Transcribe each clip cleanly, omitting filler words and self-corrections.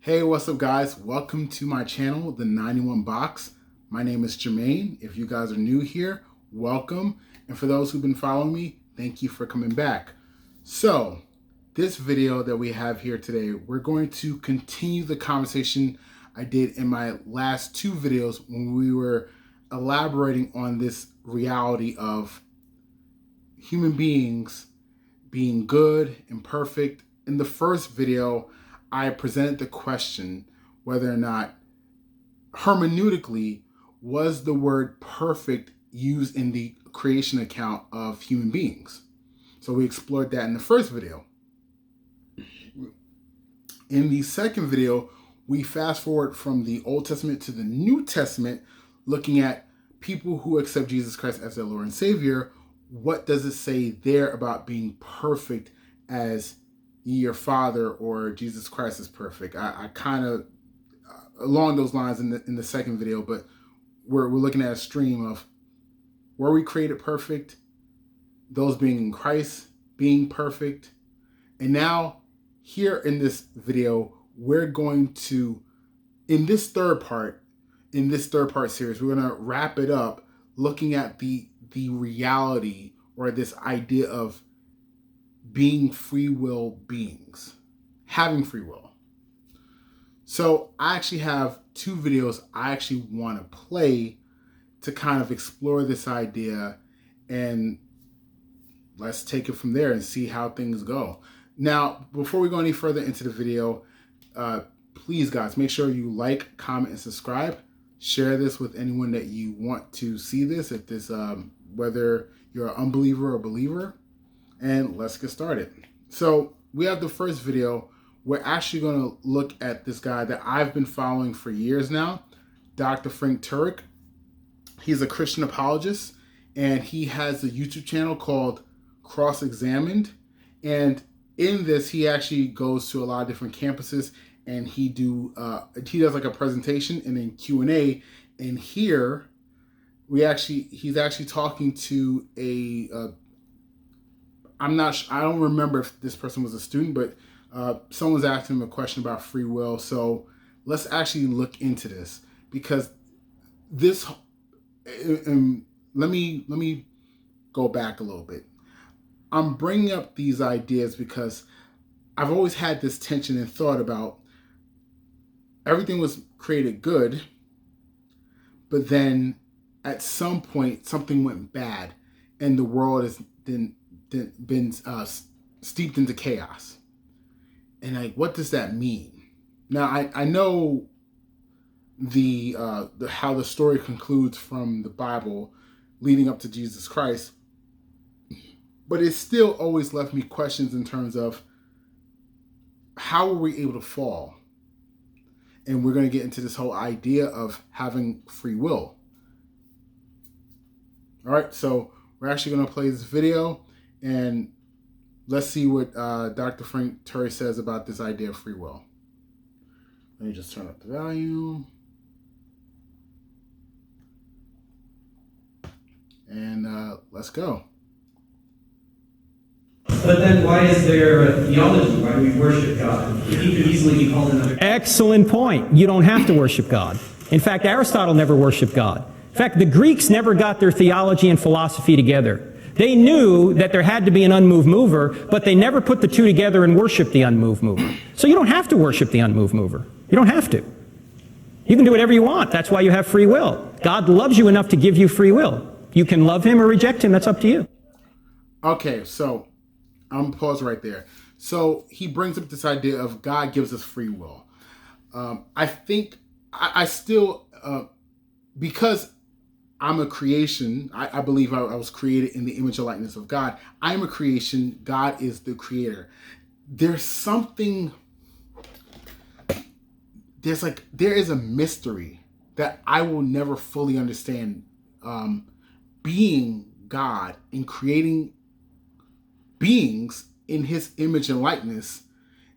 Hey, what's up guys? Welcome to my channel, The 91 Box. My name is Jermaine. If you guys are new here, welcome. And for those who've been following me, thank you for coming back. So, this video that we have here today, we're going to continue the conversation I did in my last two videos when we were elaborating on this reality of human beings being good and perfect. In the first video, I presented the question whether or not hermeneutically was the word perfect used in the creation account of human beings. So we explored that in the first video. In the second video, we fast forward from the Old Testament to the New Testament, looking at people who accept Jesus Christ as their Lord and Savior. What does it say there about being perfect as your Father or Jesus Christ is perfect? I kind of along those lines in the second video, but we're looking at a stream of were we created perfect, those being in Christ being perfect, and now here in this video we're going to in this third part series we're going to wrap it up looking at the reality or this idea of being free will beings, having free will. So I actually have two videos I actually want to play to kind of explore this idea, and let's take it from there and see how things go. Now, before we go any further into the video, please guys, make sure you like, comment, and subscribe. Share this with anyone that you want to see this, if this, whether you're an unbeliever or believer. And let's get started. So we have the first video. We're actually going to look at this guy that I've been following for years now, Dr. Frank Turek. He's a Christian apologist, and he has a YouTube channel called Cross-Examined. And in this, he actually goes to a lot of different campuses, and he does like a presentation and then Q&A. And here he's actually talking to I don't remember if this person was a student, but someone's asking him a question about free will. So let's actually look into this, because this, let me go back a little bit. I'm bringing up these ideas because I've always had this tension and thought about everything was created good, but then at some point something went bad and the world has been steeped into chaos. And like, what does that mean? Now I know how the story concludes from the Bible leading up to Jesus Christ, but it still always left me questions in terms of how were we able to fall? And we're going to get into this whole idea of having free will. All right, so we're actually going to play this video, and let's see what Dr. Frank Turek says about this idea of free will. Let me just turn up the volume. And let's go. But then why is there a theology? Why do we worship God? He could easily be called another. Excellent point. You don't have to worship God. In fact, Aristotle never worshiped God. In fact, the Greeks never got their theology and philosophy together. They knew that there had to be an unmoved mover, but they never put the two together and worshiped the unmoved mover. So you don't have to worship the unmoved mover. You don't have to. You can do whatever you want. That's why you have free will. God loves you enough to give you free will. You can love him or reject him. That's up to you. Okay, so I'm going to pause right there. So he brings up this idea of God gives us free will. I think I still, because I'm a creation, I believe I was created in the image and likeness of God. I'm a creation. God is the creator. There is a mystery that I will never fully understand. Being God and creating beings in his image and likeness.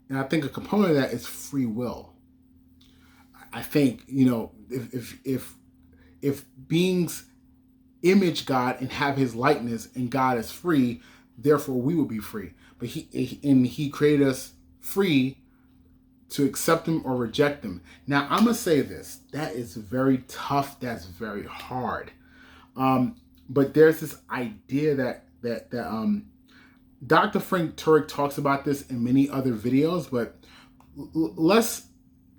And I think a component of that is free will. I think, if beings image God and have his likeness and God is free, therefore we will be free. But he created us free to accept them or reject them. Now, I'm going to say this. That is very tough. That's very hard. But there's this idea that Dr. Frank Turek talks about this in many other videos, but let's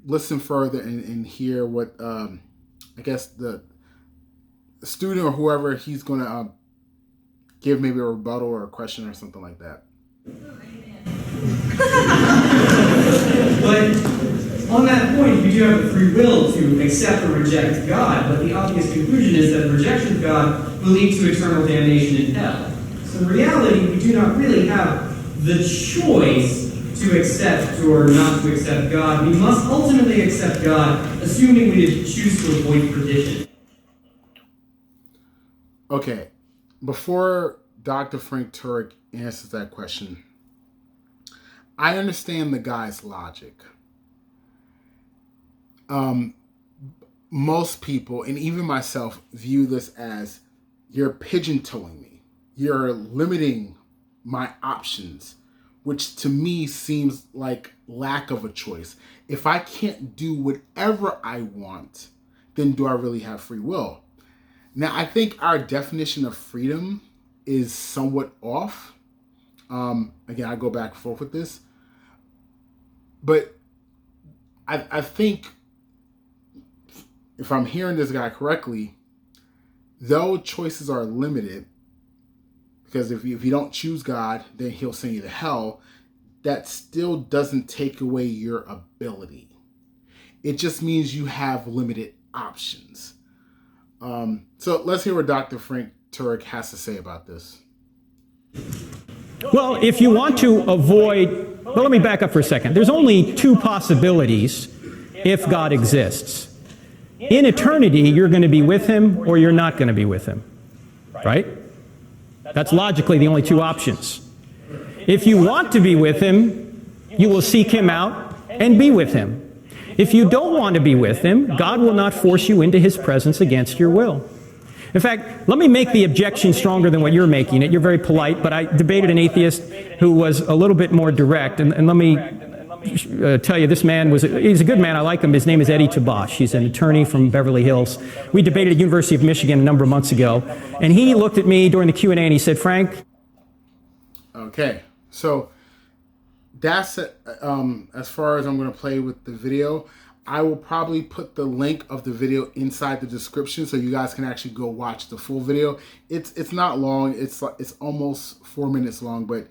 listen further and hear what I guess the student or whoever he's going to give maybe a rebuttal or a question or something like that. But on that point, you do have the free will to accept or reject God, but the obvious conclusion is that rejection of God will lead to eternal damnation in hell. So in reality, we do not really have the choice to accept or not to accept God. We must ultimately accept God, assuming we choose to avoid perdition. Okay, before Dr. Frank Turek answers that question, I understand the guy's logic. Most people, and even myself, view this as you're pigeon-toeing me. You're limiting my options, which to me seems like lack of a choice. If I can't do whatever I want, then do I really have free will? Now, I think our definition of freedom is somewhat off. Again, I go back and forth with this. But I think, if I'm hearing this guy correctly, though choices are limited, because if you don't choose God, then he'll send you to hell, that still doesn't take away your ability. It just means you have limited options. So let's hear what Dr. Frank Turek has to say about this. Well, if you want to avoid, well, let me back up for a second. There's only two possibilities if God exists. In eternity, you're going to be with him or you're not going to be with him, right? That's logically the only two options. If you want to be with him, you will seek him out and be with him. If you don't want to be with him, God will not force you into his presence against your will. In fact, let me make the objection stronger than what you're making it. You're very polite, but I debated an atheist who was a little bit more direct. And let me tell you, this man he's a good man. I like him. His name is Eddie Tabash. He's an attorney from Beverly Hills. We debated at University of Michigan a number of months ago. And he looked at me during the Q&A and he said, Frank. Okay, so that's as far as I'm going to play with the video. I will probably put the link of the video inside the description so you guys can actually go watch the full video. It's not long. It's almost 4 minutes long, but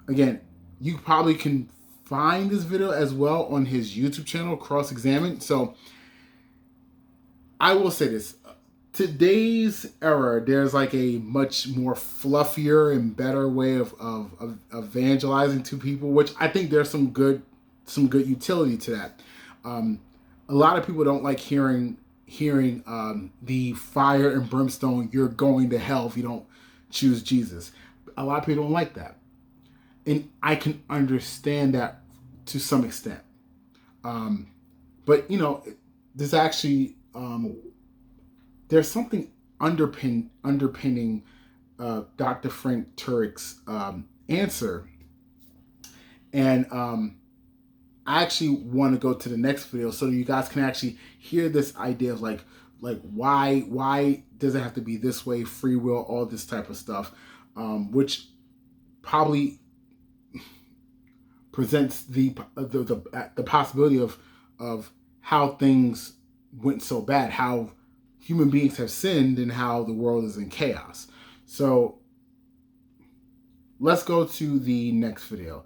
again, you probably can find this video as well on his YouTube channel, Cross Examine. So I will say this. Today's era, there's like a much more fluffier and better way of evangelizing to people, which I think there's some good utility to that. A lot of people don't like hearing the fire and brimstone, you're going to hell if you don't choose Jesus. A lot of people don't like that. And I can understand that to some extent. But, you know, there's actually, there's something underpinning Dr. Frank Turek's answer. And I actually want to go to the next video so you guys can actually hear this idea of like why does it have to be this way, free will, all this type of stuff, which probably presents the possibility of how things went so bad, how human beings have sinned, and how the world is in chaos. So let's go to the next video.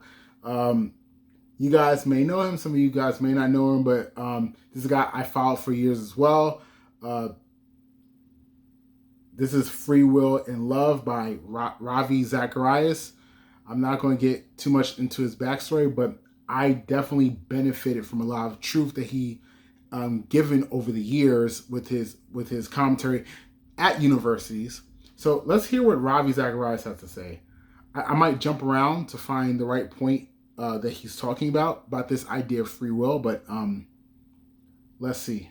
You guys may know him. Some of you guys may not know him, but this is a guy I followed for years as well. This is Free Will and Love by Ravi Zacharias. I'm not going to get too much into his backstory, but I definitely benefited from a lot of truth that he given over the years with his commentary at universities. So let's hear what Ravi Zacharias has to say. I might jump around to find the right point that he's talking about this idea of free will, but let's see.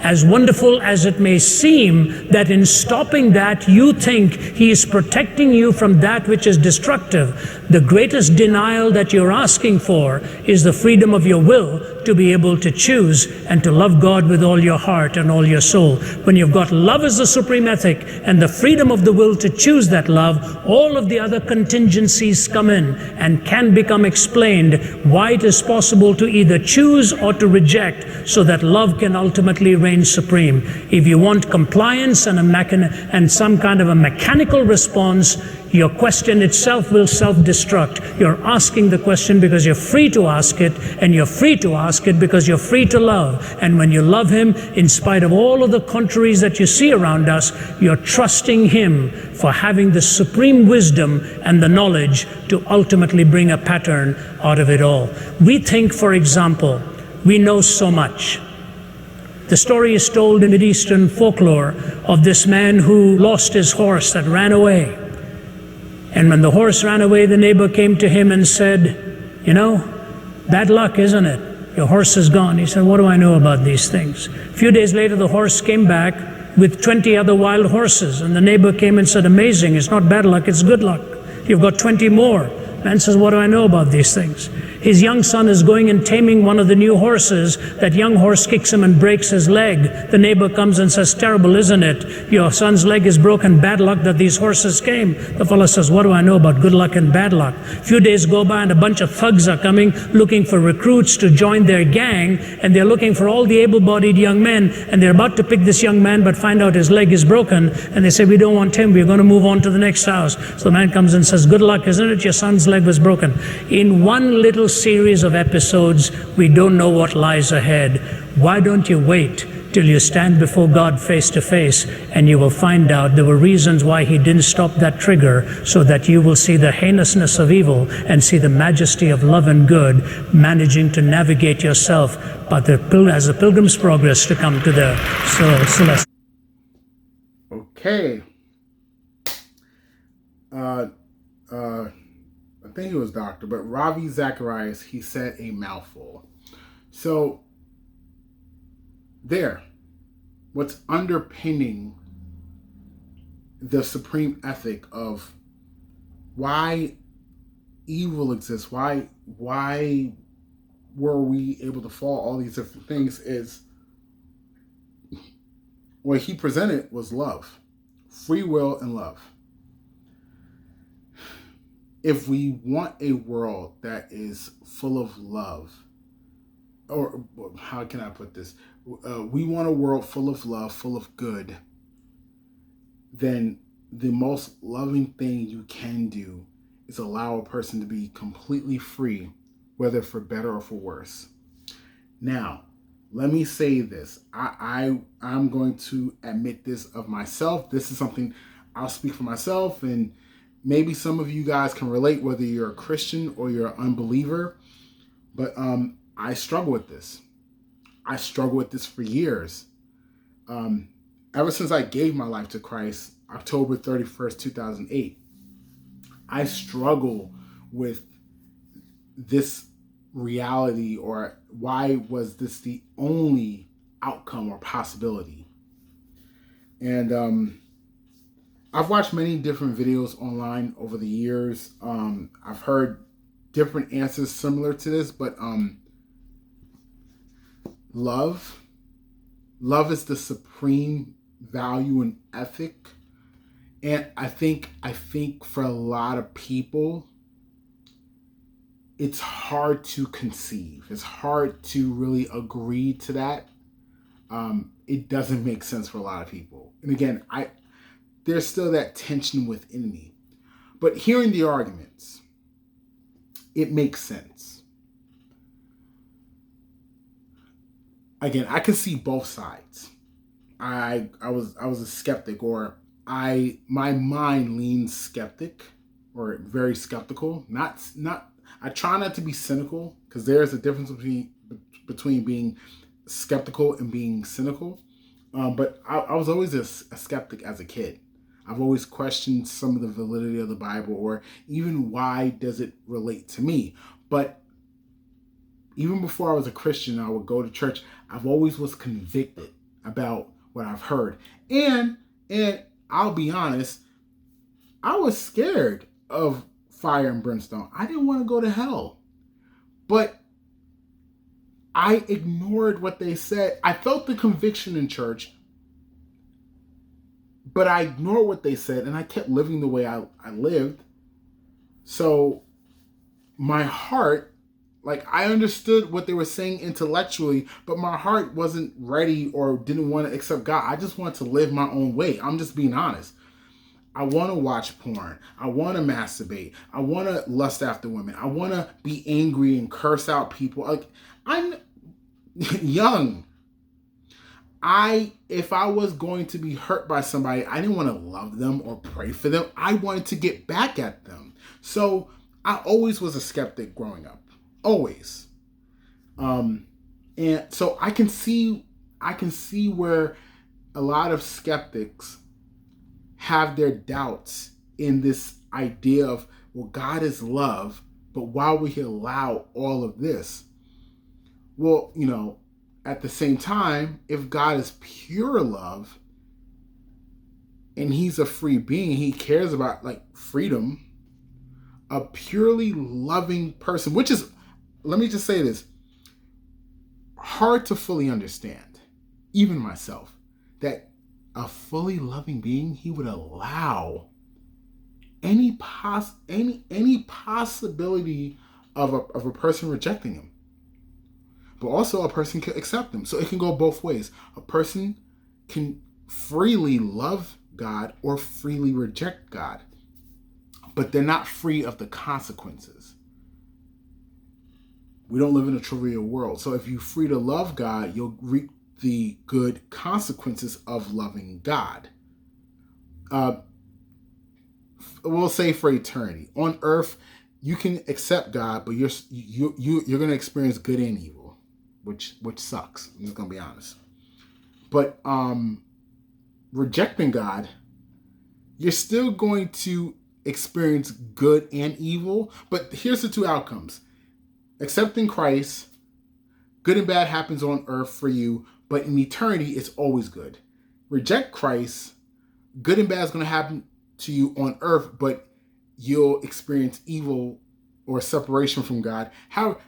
As wonderful as it may seem, that in stopping that, you think he is protecting you from that which is destructive. The greatest denial that you're asking for is the freedom of your will to be able to choose and to love God with all your heart and all your soul. When you've got love as the supreme ethic and the freedom of the will to choose that love, all of the other contingencies come in and can become explained why it is possible to either choose or to reject, so that love can ultimately reign supreme. If you want compliance and some kind of a mechanical response, your question itself will self-destruct. You're asking the question because you're free to ask it, and you're free to ask it because you're free to love. And when you love Him, in spite of all of the contraries that you see around us, you're trusting Him for having the supreme wisdom and the knowledge to ultimately bring a pattern out of it all. We think, for example, we know so much. The story is told in Mideastern folklore of this man who lost his horse that ran away. And when the horse ran away, the neighbor came to him and said, "You know, bad luck, isn't it? Your horse is gone." He said, "What do I know about these things?" A few days later, the horse came back with 20 other wild horses. And the neighbor came and said, "Amazing, it's not bad luck, it's good luck. You've got 20 more." Man says, "What do I know about these things?" His young son is going and taming one of the new horses. That young horse kicks him and breaks his leg. The neighbor comes and says, "Terrible, isn't it? Your son's leg is broken. Bad luck that these horses came." The fellow says, "What do I know about good luck and bad luck?" A few days go by and a bunch of thugs are coming looking for recruits to join their gang. And they're looking for all the able-bodied young men. And they're about to pick this young man but find out his leg is broken. And they say, "We don't want him. We're going to move on to the next house." So the man comes and says, "Good luck, isn't it? Your son's leg was broken." In one little series of episodes, we don't know what lies ahead. Why don't you wait till you stand before God face to face, and you will find out there were reasons why He didn't stop that trigger, so that you will see the heinousness of evil and see the majesty of love and good managing to navigate yourself as a pilgrim's progress to come to the celestial. Okay. I think it was Doctor, but Ravi Zacharias, he said a mouthful. So, what's underpinning the supreme ethic of why evil exists, why were we able to fall, all these different things, is what he presented was love, free will and love. If we want a world that is full of love, or how can I put this? We want a world full of love, full of good, then the most loving thing you can do is allow a person to be completely free, whether for better or for worse. Now, let me say this. I'm going to admit this of myself. This is something I'll speak for myself, and maybe some of you guys can relate, whether you're a Christian or you're an unbeliever. But I struggle with this. I struggle with this for years. Ever since I gave my life to Christ, October 31st, 2008, I struggle with this reality, or why was this the only outcome or possibility? And I've watched many different videos online over the years. I've heard different answers similar to this, but love is the supreme value and ethic. And I think for a lot of people, it's hard to conceive. It's hard to really agree to that. It doesn't make sense for a lot of people. And again, there's still that tension within me. But hearing the arguments, it makes sense. Again, I can see both sides. I was a skeptic, or my mind leans skeptic, or very skeptical. I try not to be cynical, because there's a difference between being skeptical and being cynical. But I was always a skeptic as a kid. I've always questioned some of the validity of the Bible, or even why does it relate to me. But even before I was a Christian, I would go to church. I've always was convicted about what I've heard. And I'll be honest, I was scared of fire and brimstone. I didn't want to go to hell. But I ignored what they said. I felt the conviction in church, but I ignored what they said, and I kept living the way I lived. So my heart, like, I understood what they were saying intellectually, but my heart wasn't ready or didn't want to accept God. I just wanted to live my own way. I'm just being honest. I want to watch porn. I want to masturbate. I want to lust after women. I want to be angry and curse out people. Like, I'm young. If I was going to be hurt by somebody, I didn't want to love them or pray for them. I wanted to get back at them. So I always was a skeptic growing up. Always. And so I can see where a lot of skeptics have their doubts in this idea of, well, God is love, but why would he allow all of this? Well, at the same time, if God is pure love and he's a free being, he cares about freedom, a purely loving person, which is, let me just say this, hard to fully understand, even myself, that a fully loving being, he would allow any possibility of a person rejecting him. But also a person can accept him. So it can go both ways. A person can freely love God or freely reject God. But they're not free of the consequences. We don't live in a trivial world. So if you're free to love God, you'll reap the good consequences of loving God. We'll say for eternity. On earth, you can accept God, but you're going to experience good and evil, which sucks. I'm just going to be honest. But rejecting God, you're still going to experience good and evil. But here's the two outcomes. Accepting Christ, good and bad happens on earth for you, but in eternity, it's always good. Reject Christ, good and bad is going to happen to you on earth, but you'll experience evil or separation from God. However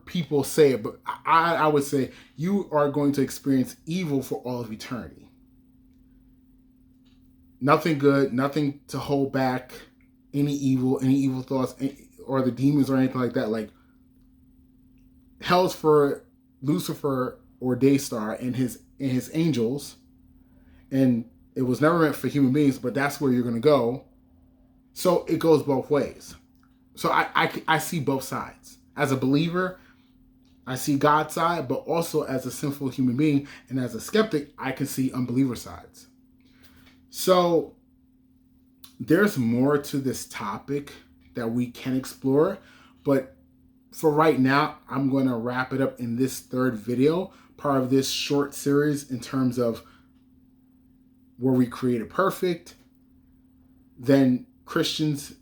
people say it, but I would say you are going to experience evil for all of eternity. Nothing good, nothing to hold back any evil thoughts, or the demons or anything like that. Like, hell's for Lucifer or Daystar and his angels, and it was never meant for human beings, but that's where you're going to go. So it goes both ways. So I see both sides. As a believer, I see God's side, but also as a sinful human being and as a skeptic, I can see unbeliever sides. So there's more to this topic that we can explore, but for right now, I'm going to wrap it up in this third video, part of this short series in terms of were we created perfect? Then Christians,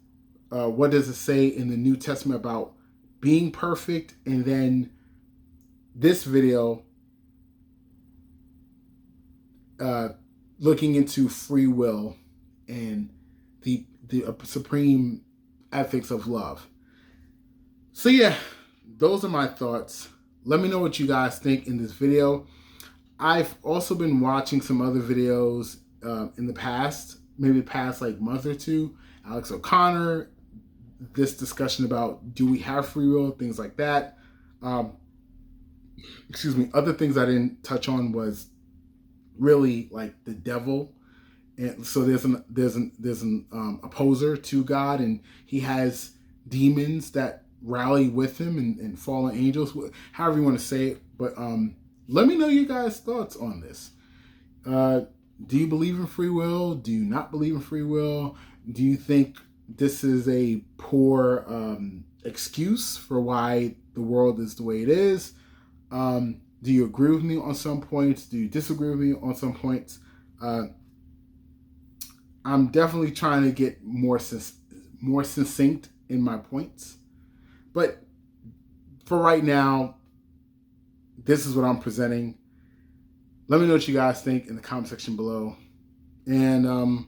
what does it say in the New Testament about being perfect? And then this video, looking into free will and the supreme ethics of love. So yeah, those are my thoughts. Let me know what you guys think in this video. I've also been watching some other videos in the past, maybe the past month or two. Alex O'Connor, this discussion about do we have free will, things like that. Other things I didn't touch on was really the devil. And so there's an opposer to God, and he has demons that rally with him and fallen angels, however you want to say it. But let me know your guys' thoughts on this. Do you believe in free will? Do you not believe in free will? Do you think this is a poor excuse for why the world is the way it is? Do you agree with me on some points? Do you disagree with me on some points? I'm definitely trying to get more succinct in my points. But for right now, this is what I'm presenting. Let me know what you guys think in the comment section below. And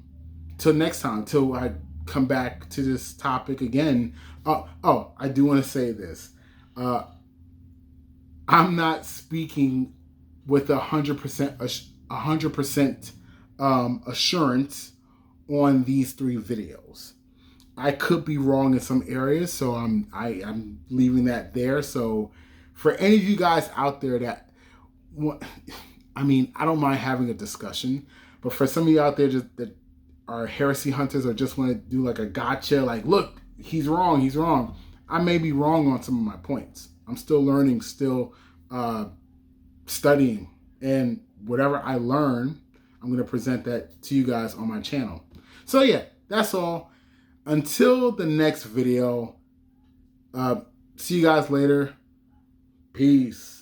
till next time, till I come back to this topic again. I do want to say this. I'm not speaking with 100% assurance on these 3 videos. I could be wrong in some areas, so I'm leaving that there. So for any of you guys out there that, I don't mind having a discussion, but for some of you out there that are heresy hunters or just want to do like a gotcha, like, look, he's wrong. I may be wrong on some of my points. I'm still learning, still studying, and whatever I learn, I'm going to present that to you guys on my channel. So yeah, that's all. Until the next video, see you guys later. Peace.